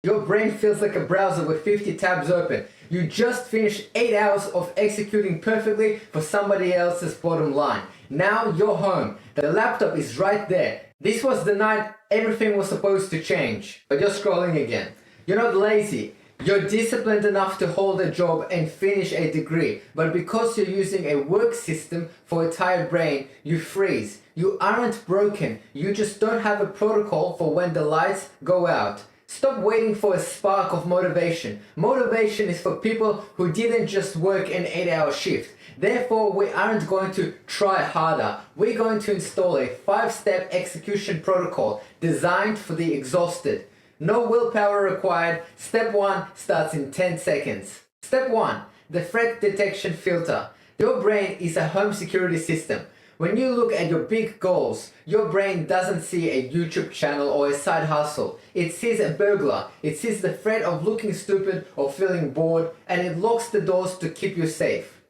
Your brain feels like a browser with 50 tabs open. You just finished 8 hours of executing perfectly for somebody else's bottom line. Now you're home. The laptop is right there. This was the night everything was supposed to change. But you're scrolling again. You're not lazy. You're disciplined enough to hold a job and finish a degree, but because you're using a work system for a tired brain, you freeze. You aren't broken, you just don't have a protocol for when the lights go out. Stop waiting for a spark of motivation. Motivation is for people who didn't just work an 8-hour shift. Therefore, we aren't going to try harder. We're going to install a 5-step execution protocol designed for the exhausted. No willpower required. Step 1 starts in 10 seconds. Step 1. The threat detection filter. Your brain is a home security system. When you look at your big goals, your brain doesn't see a YouTube channel or a side hustle. It sees a burglar. It sees the threat of looking stupid or feeling bored, and it locks the doors to keep you safe.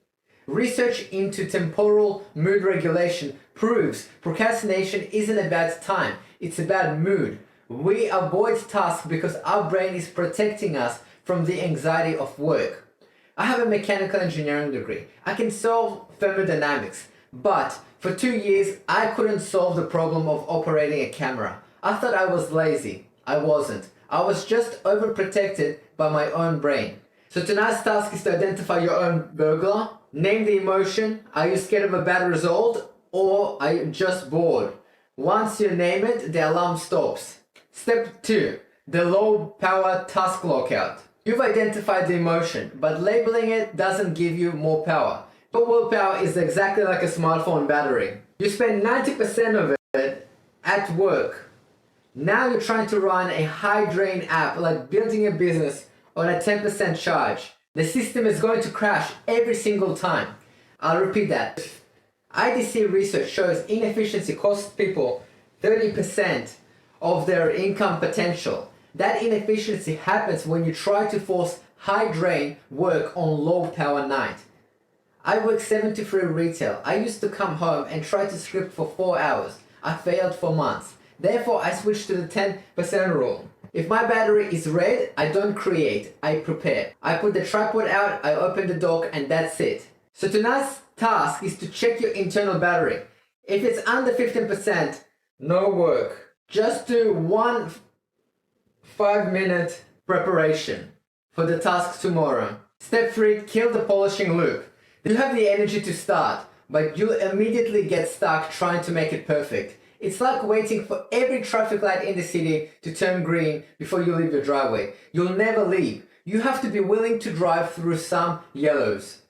Research into temporal mood regulation proves procrastination isn't about time, it's about mood. We avoid tasks because our brain is protecting us from the anxiety of work. I have a mechanical engineering degree. I can solve thermodynamics, but for 2 years I couldn't solve the problem of operating a camera. I thought I was lazy. I wasn't. I was just overprotected by my own brain. So tonight's task is to identify your own burglar. Name the emotion. Are you scared of a bad result, or are you just bored? Once you name it, the alarm stops. Step 2. The low power task lockout. You've identified the emotion, but labeling it doesn't give you more power. But willpower is exactly like a smartphone battery. You spend 90% of it at work. Now you're trying to run a high drain app like building a business on a 10% charge. The system is going to crash every single time. I'll repeat that. IDC research shows inefficiency costs people 30% of their income potential. That inefficiency happens when you try to force high drain work on low power night. I work 7 to 3 retail. I used to come home and try to script for 4 hours. I failed for months. Therefore, I switched to the 10% rule. If my battery is red, I don't create, I prepare. I put the tripod out, I open the dock, and that's it. So tonight's task is to check your internal battery. If it's under 15%, no work. Just do 1 5-minute preparation for the task tomorrow. Step 3, kill the polishing loop. You have the energy to start, but you'll immediately get stuck trying to make it perfect. It's like waiting for every traffic light in the city to turn green before you leave your driveway. You'll never leave. You have to be willing to drive through some yellows.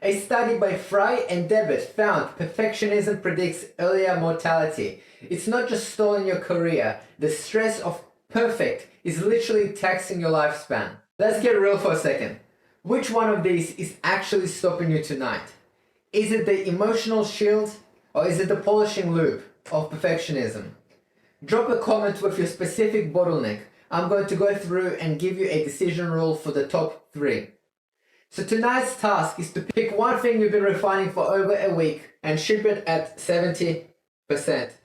A study by Fry and Debit found perfectionism predicts earlier mortality. It's not just stalling your career. The stress of perfect is literally taxing your lifespan. Let's get real for a second. Which one of these is actually stopping you tonight? Is it the emotional shield, or is it the polishing loop of perfectionism? Drop a comment with your specific bottleneck. I'm going to go through and give you a decision rule for the top 3. So tonight's task is to pick one thing you've been refining for over a week and ship it at 70%.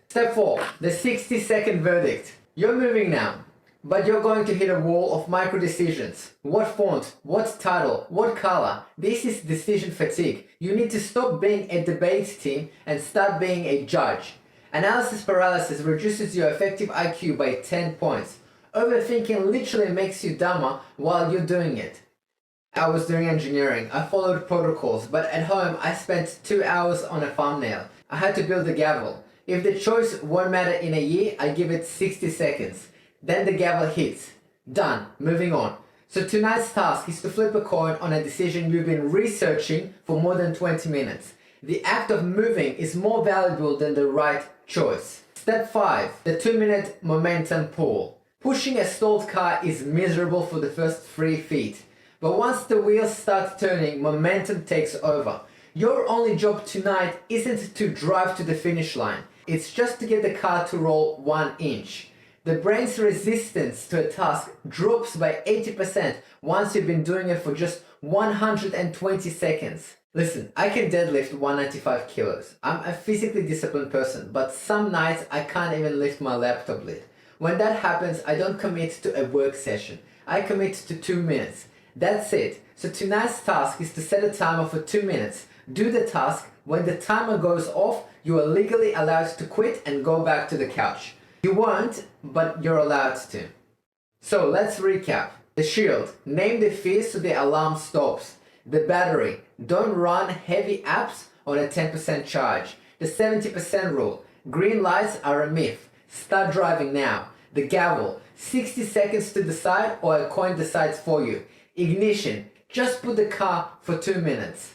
Step 4, the 60-second verdict. You're moving now, but you're going to hit a wall of micro decisions. What font? What title? What color? This is decision fatigue. You need to stop being a debate team and start being a judge. Analysis paralysis reduces your effective IQ by 10 points. Overthinking literally makes you dumber while you're doing it. I was doing engineering. I followed protocols, but at home I spent 2 hours on a thumbnail. I had to build a gavel. If the choice won't matter in a year, I give it 60 seconds. Then the gavel hits. Done. Moving on. So tonight's task is to flip a coin on a decision you've been researching for more than 20 minutes. The act of moving is more valuable than the right choice. Step 5. The 2-minute momentum pull. Pushing a stalled car is miserable for the first 3 feet. But once the wheels start turning, momentum takes over. Your only job tonight isn't to drive to the finish line. It's just to get the car to roll 1 inch. The brain's resistance to a task drops by 80% once you've been doing it for just 120 seconds. Listen, I can deadlift 195 kilos. I'm a physically disciplined person, but some nights I can't even lift my laptop lid. When that happens, I don't commit to a work session. I commit to 2 minutes. That's it. So tonight's task is to set a timer for 2 minutes. Do the task. When the timer goes off, you are legally allowed to quit and go back to the couch. You won't, but you're allowed to. So let's recap. The shield. Name the fear so the alarm stops. The battery. Don't run heavy apps on a 10% charge. The 70% rule. Green lights are a myth. Start driving now. The gavel. 60 seconds to decide or a coin decides for you. Ignition. Just put the car for 2 minutes.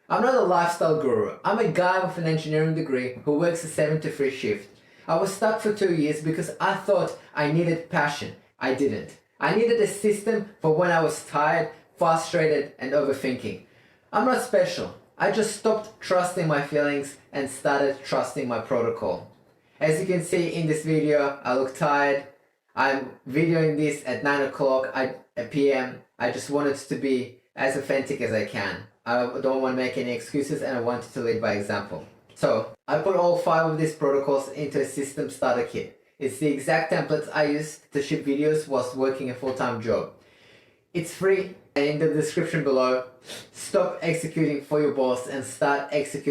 I'm not a lifestyle guru. I'm a guy with an engineering degree who works a 7 to 3 shift. I was stuck for 2 years because I thought I needed passion. I didn't. I needed a system for when I was tired, frustrated, and overthinking. I'm not special. I just stopped trusting my feelings and started trusting my protocol. As you can see in this video, I look tired. I'm videoing this at 9 o'clock p.m. I just want it to be as authentic as I can. I don't want to make any excuses and I wanted to lead by example. So I put all 5 of these protocols into a system starter kit. It's the exact templates I used to ship videos whilst working a full-time job. It's free and in the description below. Stop executing for your boss and start executing